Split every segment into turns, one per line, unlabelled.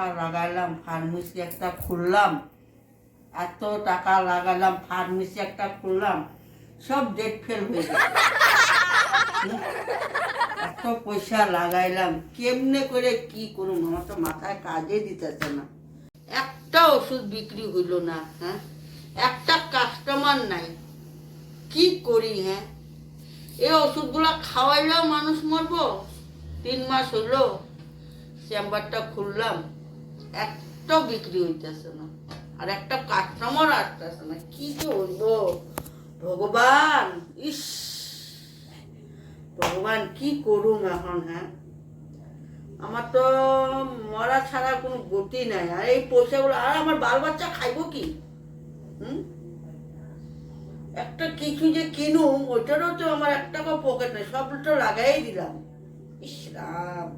টাকা লাগাইলাম ফার্মেসি একটা খুললাম, এত টাকা লাগালাম ফার্মেসি একটা খুললাম, সব ডেট ফেল হয়ে গেছে। এত পয়সা লাগাইলাম, কেমনে করে কি করুম, আমার তো মাথায় কাজে দিতেছে না। একটা ওষুধ বিক্রি হইল না, হ্যাঁ, একটা কাস্টমার নাই, কি করি? হ্যাঁ, এই ওষুধগুলা খাওয়াইলেও মানুষ মরবো। 3 মাস হইল চেম্বারটা খুললাম, একটাও বিক্রি হইতেছে না, আর একটা কাস্টমার আসতেছে না, কি যে হইব ভগবান। ইস ভগবান, কি করুম এখন? হ্যাঁ, আমার তো মরা ছাড়া কোনো গতি নাই। আর এই পয়সাগুলো আর আমার বাল বাচ্চা খাইব কি? একটা কিছু যে কিনুম, ওইটারও তো আমার 1 টাকা পকেট নেই, সবটা লাগাই দিলাম। ইস রাম,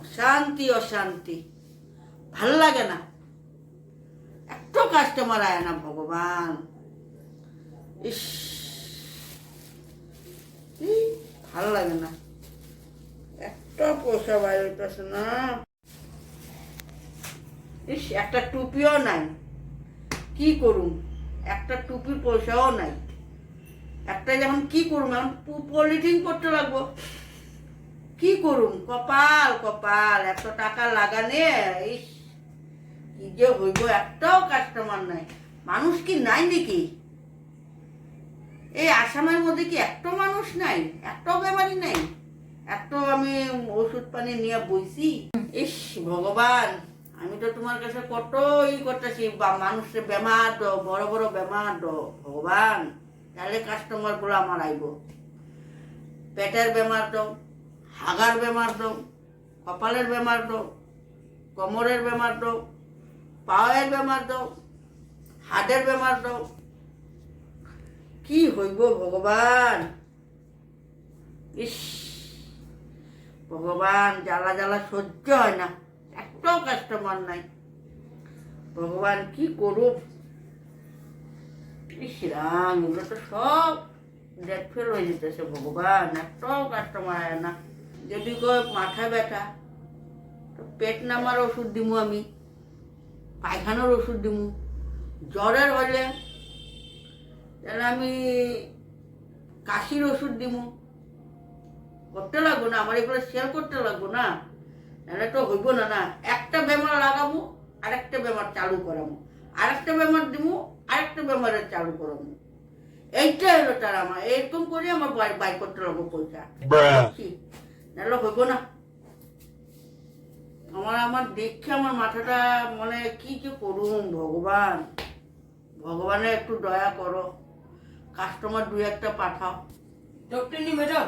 অশান্তি অশান্তি, ভাল লাগে না, একটু কাস্টমার আয় না ভগবান। ইস, ভাল লাগে না, একটা পয়সা বাইর হইতেছে না। ইস, একটা টুপিও নাই, কি করুম? একটা টুপির পয়সাও নাই, একটা যখন কি করুম, এখন পলিথিন করতে লাগবো, কি করুম? কপাল কপাল, এত টাকা লাগানে, ইস কি যে হইব, একটাও কাস্টমার নাই। মানুষ কি নাই নাকি? এই আসামের মধ্যে কি একটা মানুষ নাই? একটাও বেমারি নাই? এত আমি ওষুধ পানি নিয়ে বইছি। ইস ভগবান, আমি তো তোমার কাছে কত করতেছি, মানুষের বেমার দো, বড় বড় বেমার দো ভগবান, তাহলে কাস্টমার গুলো আমার আইব। পেটের বেমার দো, হাগার বেমার দো, কপালের বেমার দো, কোমরের বেমার দো, পায়ের বেমার দো, হাতের বেমার দো, কি হইব ভগবান? ইস ভগবান, জ্বালা জ্বালা সহ্য হয় না, একটাও কাস্টমার নাই, ভগবান কি করুক? ইস রাম, এগুলো তো সব ডেট ফেল হয়ে যেতেছে ভগবান, একটাও কাস্টমার হয় না। যদি কয় মাথা ব্যথা, তো পেট নামার ওষুধ দিমু, আমি পায়খানার ওষুধ দিমু। জ্বরের হলে তাহলে আমি কাশির ওষুধ দিমু। করতে লাগবো না, আমার এগুলো সেল করতে লাগবো না, নাহলে তো হইব না। না, একটা বেমার লাগাবো, আরেকটা বেমার চালু করাবো, আরেকটা বেমার দিমু, আরেকটা বেমারের চালু করাবো। এইটা হলো তার আমার, এরকম করে আমার বাই করতে লাগবো পয়সা, নাহলে হইব না। আমার দেখে আমার মাথাটা মানে কি যে করুম ভগবান। ভগবানের একটু দয়া করো, কাস্টমার 2-1টা পাঠাও।
ডক্টরনি ম্যাডাম,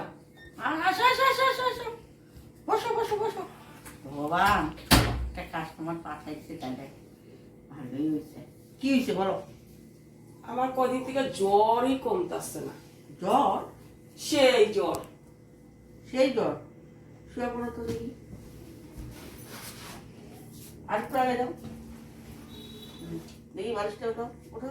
আসো আসো আসো আসো আসো, বসো বসো বসো। ভগবান, একটা কাস্টমার পাঠাইছে, তাহলে ভালোই হয়েছে। কি হয়েছে বলো?
আমার কদিন থেকে জ্বরই কমতাছে না।
জ্বর?
সেই জ্বর।
সেই জ্বর? শুয়ে পড়ো তো দেখি, আর একটু আগে যাও, দেখি বালিশটা ওঠো ওঠো।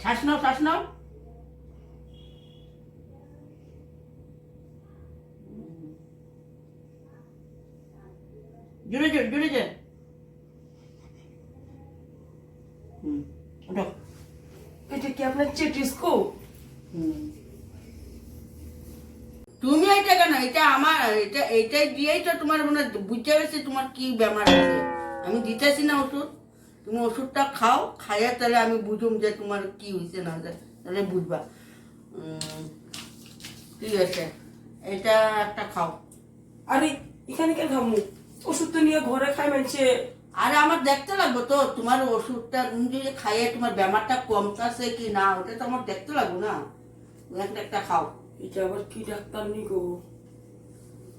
শ্বাস নাও, শ্বাস নাও। জুড়ে যান, জুড়ে যান। ওঠো।
এটা কি আপনার চেটিস্কোপ?
তুমি এটা কেন? এটা আমার, এইটাই দিয়েই তো তোমার মানে বুঝতে গেছে তোমার কি বেমার আছে। আমি দিতেছি না ওষুধ, তুমি ওষুধটা খাও, খাইয়া তাহলে আমি বুঝুম যে তোমার কি হয়েছে না হয়েছে, তাহলে বুঝবা। ঠিক আছে, এটা একটা খাও।
আরে এখানে কেন খামু? ওষুধ তো নিয়ে ঘরে খাই মানছে।
আরে আমার দেখতে লাগবে তো তোমার ওষুধটা, তুমি যদি খাইয়ে তোমার বেমারটা কমতেছে কি না, ওটা তো আমার দেখতে লাগবে না। একটা খাও।
এটা আবার কি ডাক্তার নি গো?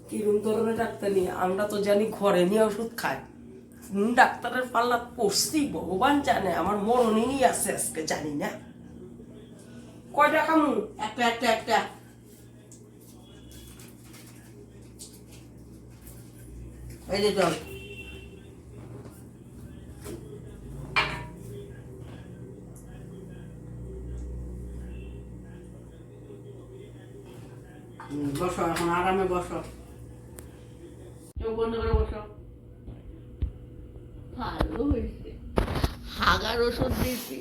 কিরম ধরনের ডাক্তার নি? আমরা তো জানি ঘরে নিয়ে ওষুধ খাই। ডাক্তারের পাল্লা পড়ছি ভগবান জানে, আমার মরণেই আছে আজকে, জানি না কয়টা খামু।
একটা একটা একটা। এই যে চল। বসো, এখন আরামে বসো, চোখ বন্ধ করে বসো। ভালো হয়েছে, হাগার ওষুধ দিয়েছি।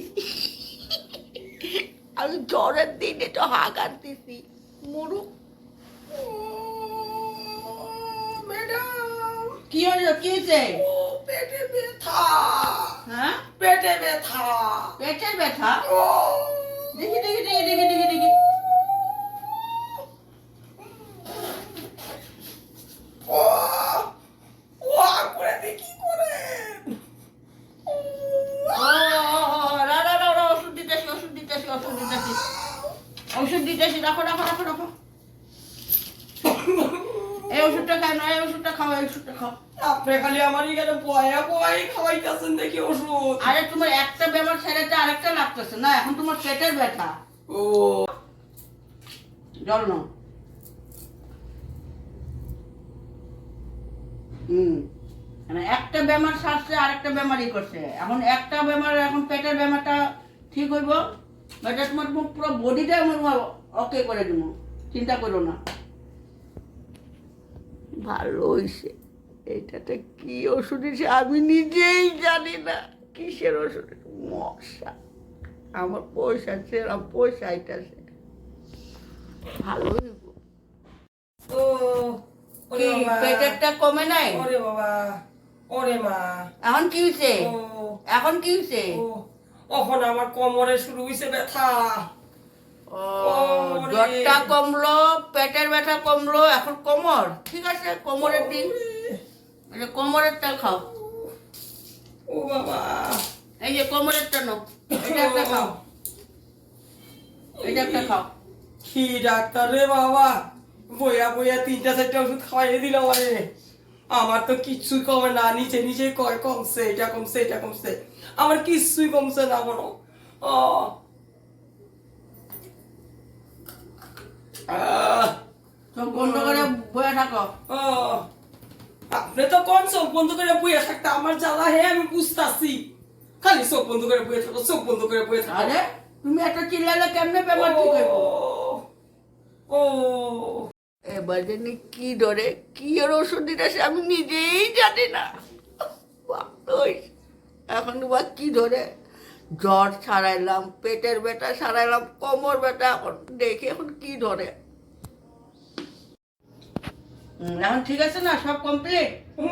আমি জ্বরের দিনে তো হাগার দিছি মরু।
ম্যাডাম,
কি হলো, কি হয়েছে?
ও পেটে ব্যথা।
হ্যাঁ,
পেটে ব্যথা।
পেটের ব্যথা?
ও
দেখি দেখি দেখি দেখি দেখি দেখি।
ও ও করে দেখি করে।
ও রা রা রা রা, ওষুধ দিতেছি ওষুধ দিতেছি ওষুধ দিতেছি ওষুধ দিতেছি। রাখো রাখো রাখো রাখো। এই ওষুধটা খাও না, এই ওষুধটা খাও, এই ওষুধটা খাও।
আপনি খালি আমার এখানে পয়া পয়াই খাওয়াইতেছেন দেখি ওষুধ।
আরে তোমার একটা বেমার ছেড়েতে আরেকটা লাগতেছে না, এখন তোমার পেটের ব্যথা।
ও
জল নাও। মানে একটা বেমার সারছে আরেকটা বেমারই করছে। এখন একটা বেমার, এখন পেটের বেমারটা ঠিক হইব, এটা তোমার পুরো বডিটা আমার ওকে করে দিব, চিন্তা করো না। ভালো হইছে। এইটাতে কি ওষুধ দিছে আমি নিজেই জানি না। কিসের ওষুধ? মশা। আমার পয়সা ছেড়া পয়সা আইতাছে। ভালো হইব।
ও ওরে
কি
বাবা,
পেটেরটা কমে নাই?
ওরে বাবা, ওরে মা।
এখন কি হইছে?
ও
এখন কি হইছে?
ও এখন আমার কোমরে শুরু হইছে ব্যথা।
ও,
ওরে।
জ্বরটা কমলো, পেটের ব্যথা কমলো, এখন কোমর। ঠিক আছে, কোমরের দিন। আচ্ছা, কোমরেরটা খাও।
ও বাবা,
এই যে কোমরেরটা নাও, এটা একটা খাও, এটা একটা খাও।
কি ডাক্তার রে বাবা, বইয়া বইয়া 3টা 4টা ওষুধ খাওয়াই দিল আমারে। আমার তো কিচ্ছুই কমে না, নিচে নিচে কয় কমছে, এটা কমছে এটা কমছে, আমার কিচ্ছুই কমছে না কোনো। ও
চোখ বন্ধ করে বয়ে থাকো।
ও, আপনি তো কোন চোখ বন্ধ করে বইয়া থাকতে আমার জ্বালা হে আমি বুঝতাছি। খালি চোখ বন্ধ করে বইয়া থাকো, চোখ বন্ধ করে বইয়া থাকো।
আরে তুমি একটা চিল্লালে কেমনে বেমার ঠিক হইব?
ও
এবার জানি কি ধরে, কি ওর ওষুধ দিতেছে আমি নিজেই জানি না। ওই এখন বা কি ধরে, জ্বর ছাড়াইলাম, পেটের ব্যথা ছাড়াইলাম, কোমর ব্যথা, এখন দেখি এখন কি ধরে। এখন ঠিক আছে না, সব কমপ্লিট?
ও,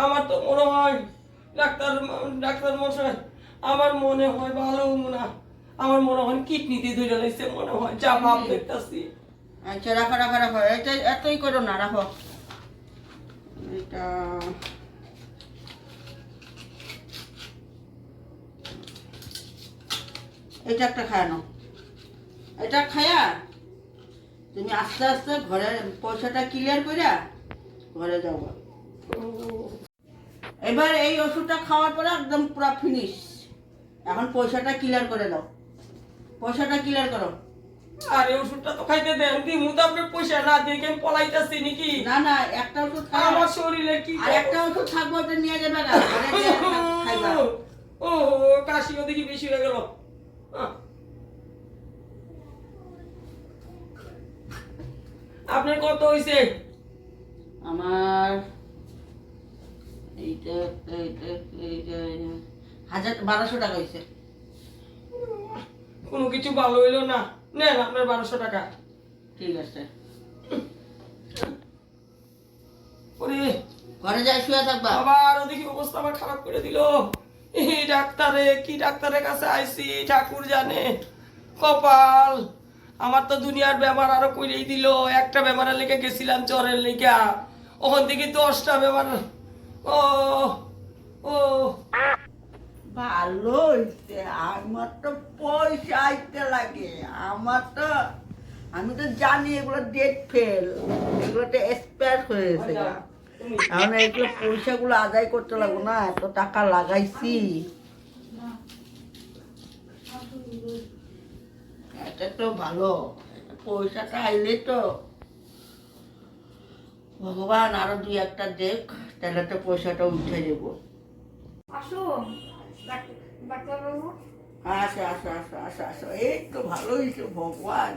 আমার তো মনে হয় ডাক্তার মশাই, আমার মনে হয় ভালো না, আমার মনে হয় কিডনিতে ধরে লাইছে মনে হয়, যা ভাব দেখতাছি।
আচ্ছা, রাখো রাখো রাখো, এটা এতই করো না, রাখো। এটা এটা একটা খায় নাও, এটা খায়া তুমি আস্তে আস্তে ঘরে পয়সাটা ক্লিয়ার করে ঘরে যাবো। এবার এই ওষুধটা খাওয়ার পরে একদম পুরো ফিনিশ। এখন পয়সাটা ক্লিয়ার করে দাও, পয়সাটা ক্লিয়ার করো।
আরে ওষুধটা তো খাইতে দেন, দিমু তো আপনার পয়সা না দিয়ে কি আমি পলাইতাছি নাকি?
না না, একটা ওষুধ খাও,
আমার শরীরে কি
আর একটা ওষুধ থাকবো, ওটা নিয়ে যাবে না, ঘরে গিয়ে খাইবা।
ও কাশিও দেখি বেশি হয়ে গেল। আপনার কত হইছে?
আমার এইটা এইটা এইটা 1200 টাকা হয়েছে।
কোনো কিছু ভালো হইলো না, নেন আপনার 1200 টাকা।
ঠিক আছে,
ওরে
ঘরে যাই শুয়ে থাকবা।
আবার ওদিকে অবস্থা আমার খারাপ করে দিল। এই ডাক্তারে, কি ডাক্তারের কাছে আইছি ঠাকুর জানে। কপাল, আমার তো দুনিয়ার বেমার আরো কইরেই দিল। একটা বেমারের লেগে গেছিলাম জ্বরের লেগা, ওখান থেকে 10টা বেমার। ও ও
ভালো হইছে, আমার তো পয়সা আইতে লাগে, আমার তো, আমি তো জানি এগুলো ডেট ফেল, এগুলো তো এক্সপায়ার হয়েছে। এখন এগুলো পয়সাগুলো আদায় করতে লাগবো না, এত টাকা লাগাইছি। এটা তো ভালো, পয়সাটা আইলে তো ভগবান আরো দুই একটা দেখ, তাহলে তো পয়সাটা উঠে দেবো।
আসুন ডাক্তারবাবু।
আসো আসো আসো আসো আসো, এই তো ভালো হয়েছে ভগবান,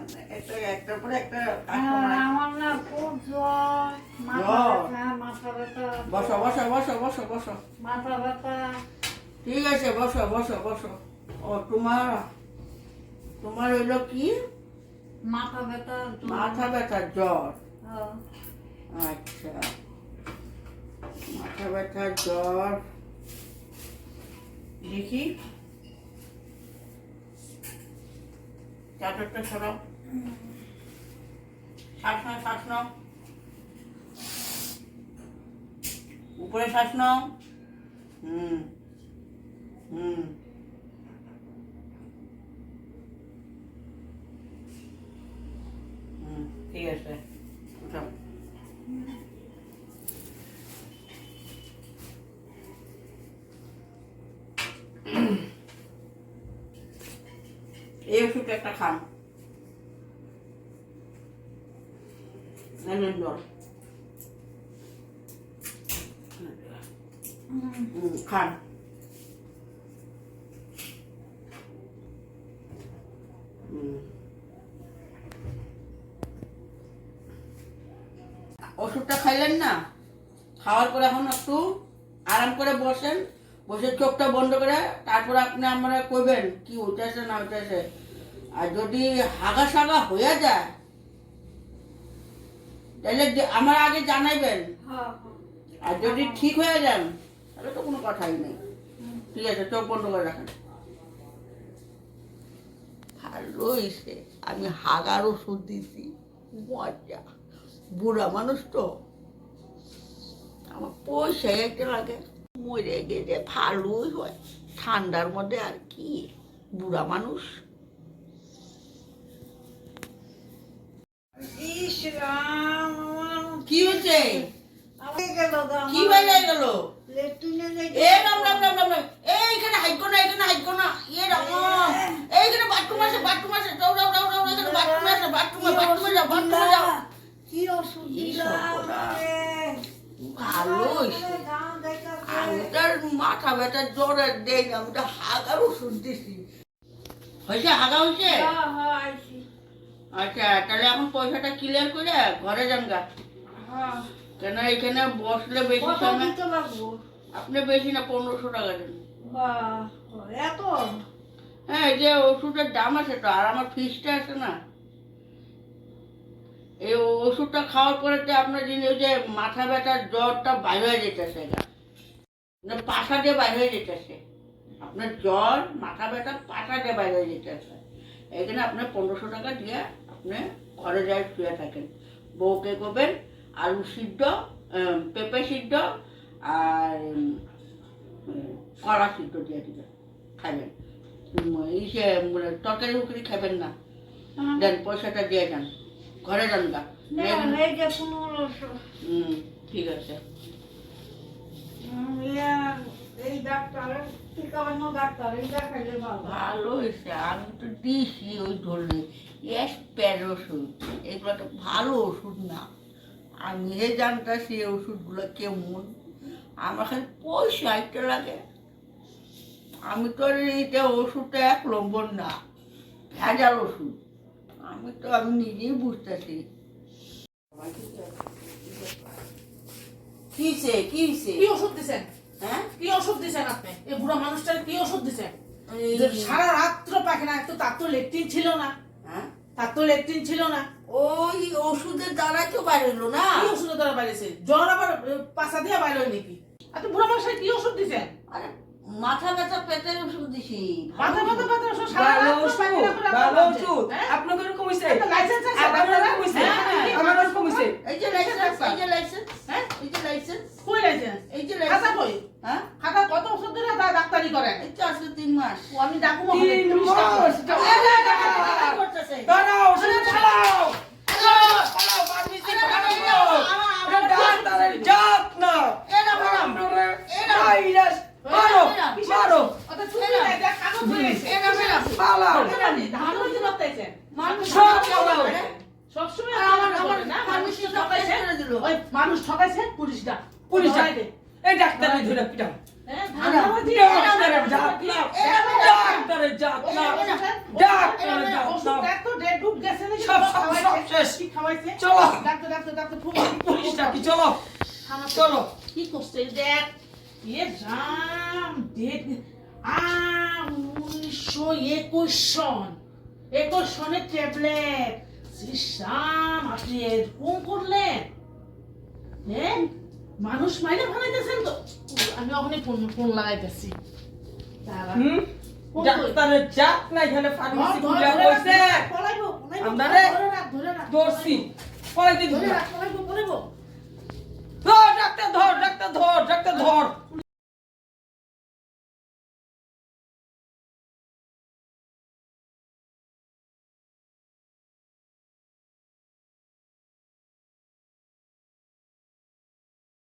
একটার পরে একটা customer আসছে।
আমার না খুব জ্বর, মাথা ব্যথা,
বসো বসো বসো বসো বসো,
মাথা ব্যথা।
ঠিক আছে বসো বসো বসো। ও তোমার তোমার হইলো কি?
মাথা ব্যথা,
মাথা ব্যথা জ্বর।
হ্যাঁ।
আচ্ছা, মাথা ব্যথা জ্বর, দেখি চাদরটা সরাও, শ্বাস নাও শ্বাস নাও, উপরে শ্বাস নাও। হুম হুম হুম, ঠিক আছে, উঠাও। এই ওষুধটা একটা খান, জল খান। ওষুধটা খাইলেন না, খাওয়ার পরে এখন একটু আরাম করে বসেন, বসে চোখটা বন্ধ করে তারপরে আপনি আমরা কইবেন কি উঠেছে না উঠেছে। আর যদি হাগা সাগা হয়ে যায় তাহলে আমার আগে জানাইবেন, আর যদি ঠিক হয়ে যান তাহলে তো কোনো কথাই নেই। ঠিক আছে, চোখ বন্ধ করে রাখেন। ভালো হয়েছে, আমি হাগার ওষুধ দিছি, মজা। বুড়া মানুষ তো, আমার পয়সা একটা লাগে, মরে গেলে ভালোই হয়, ঠান্ডার মধ্যে আর কি, বুড়া মানুষ।
ইস রাম,
কি হয়েছে?
গেল
কি বেজে গেল?
লেট্রিনে
এ রাম রাম রাম রাম রাম, এইখানে হাইকো না, এখানে হাইকো না, এ রাম, এইখানে বাথরুম আছে, বাথরুম আছে, যাও যাও যাও যাও, এখানে বাথরুম আছে, বাথরুমে বাথরুমে যাও, বাথরুমে যাও।
কি ওষুধ
এই
দিলা
সর্বনাশ।
আমাকে?
ভালো হয়েছে, আমি তার মাথা ব্যথা জ্বরের দেই না, আমি তো হাগার ওষুধ দিছি। হয়েছে, হাগা হয়েছে? আচ্ছা, তাহলে এখন পয়সাটা ক্লিয়ার করে ঘরে যান গা। কেন এখানে বসলে বেশি সময়, আপনি বেশি না 1500 টাকা দেন।
এত?
হ্যাঁ, এই যে ওষুধের দাম আছে তো, আর আমার ফিসটা আছে না, এই ওষুধটা খাওয়ার পরে তো আপনার যিনি ওই যে মাথা ব্যথার জ্বরটা বাইরে হয়ে যেতেছে, না পাশা দিয়ে বাইরে হয়ে যেতেছে, আপনার জ্বর মাথা ব্যথা পাশা দিয়ে বাইরে হয়ে যেতেছে। এখানে আপনার 1500 টাকা দিয়ে আপনি ঘরে যাই শুয়ে থাকেন, বউকে করবেন আলু সিদ্ধ, পেঁপে সিদ্ধ আর কলা সিদ্ধ দিয়ে দিবেন, খাবেন। ইসে তরকারি উকরি খাবেন না, দেন পয়সাটা দিয়ে যান, ঘরে যান গা। ঠিক আছে।
এই ডাক্তার
ভালো হয়েছে, আমি তো দিছি ওই ধরনের ওষুধ, এগুলো তো ভালো ওষুধ না, আমি জানতাছি এই ওষুধগুলো কেমন, আমার খালি পয়সা একটা লাগে। আমি তো এইটা ওষুধটা 1 নম্বর না, ভেজাল ওষুধ, আমি নিজেই বুঝতেছি। কিসে কিসে
কি ওষুধ দিছেন?
হ্যাঁ,
কি ওষুধ দিছেন আপনি? এই বুড়া মানুষটার কি ওষুধ দিছেন?
এই-
যে সারা রাত্র পায়খানা, একটু তার তো লেট্রিন ছিল না,
হ্যাঁ,
তার তো লেট্রিন ছিল না।
ওই ওষুধের দ্বারা কেউ বাইরেলো না।
কি ওষুধের দ্বারা বাইরেছে? জ্বর আবার পাশা দিয়ে বাইরে হয় নাকি? আপনি বুড়া মানুষের কি ওষুধ দিছেন?
আরে মাথা ব্যথা পেটের ওষুধ দিছি।
মাথা ব্যথা ব্যথা ওষুধ সারা
ভালো
রাত্র
ওষুধ,
পায়খানা করে
ভালো
আপনার
ওষুধ।
হ্যাঁ?
আপনার এরকম হইছে?
একটা লাইসেন্স আছে
আমার
আপনার?
এরকম হইছে?
হ্যাঁ,
আমার এরকম হইছে?
এই যে লাইসেন্স, এই যে লাইসেন্স,
হ্যাঁ?
এই যে লাইসেন্স,
কই লাইসেন্স?
এই যে
খাতা
লাইসেন্স।
কই?
হ্যাঁ,
খাতা কত ওষুধ ধরে ডাক্তারি করেন?
এই তো আজকে 3 মাস।
ও আমি ডাকুমো
3 মাস?
কি করতেছে?
দাঁড়াও, ওষুধ চালাও। চালাও, ফার্মেসি চালাও। এটা ডাক্তারের জাত না।
এরা ম্যাডাম,
আপনারা ভাইরাস মারো, মারো।
ওটা চুরি নাই, দেখ কাগজ হয়ে গেছে।
এরা ম্যাডাম,
পালাও।
ধারণা কি করতেছেন?
মানুষ
সব
কেউ
পালাও।
করে।
সবসময়
আর আমার
আমার না মানুষ
pharmacy
ঠকাইছে
ছেড়ে দিল।
ওই মানুষ ঠকাইছে পুলিশটা
পুলিশ
ধরাই দে।
এই ডাক্তার ধরে পিটাও
হ্যাঁ
আরে,
ধান্দাবাজি
ডাক্তারের জাত না ডাক্তারের জাত না ডাক্তারের জাত
ওষুধ
না
এত ডেড ডুব গেছে নাকি
সব
বাবা
সব
খাওয়াইছে?
সব শেষ
কি খাওয়াইছে
চলো।
ডাক্তার ডাক্তার ডাক্তার
পুলিশটা কি চলো চলো
কি করছে দেখ এ জাম ডেট 1921 সন 21 সনের ট্যাবলেট শ্রীশ্যাম আপনি এরকম করলেন হ্যাঁ মানুষ মাইনে ভালাইতেছেন তো আমি ওখানে ফোন লাগাইতেছি দাঁড়া।
হুম
কোন
ডাক্তারের জাত না এখানে ফার্মেসি খুলে বসে আমরা রে দর্শি পরে দিবি
পলাইবো
ধর ডাক্তার ধর ডাক্তার ধর ডাক্তার ধর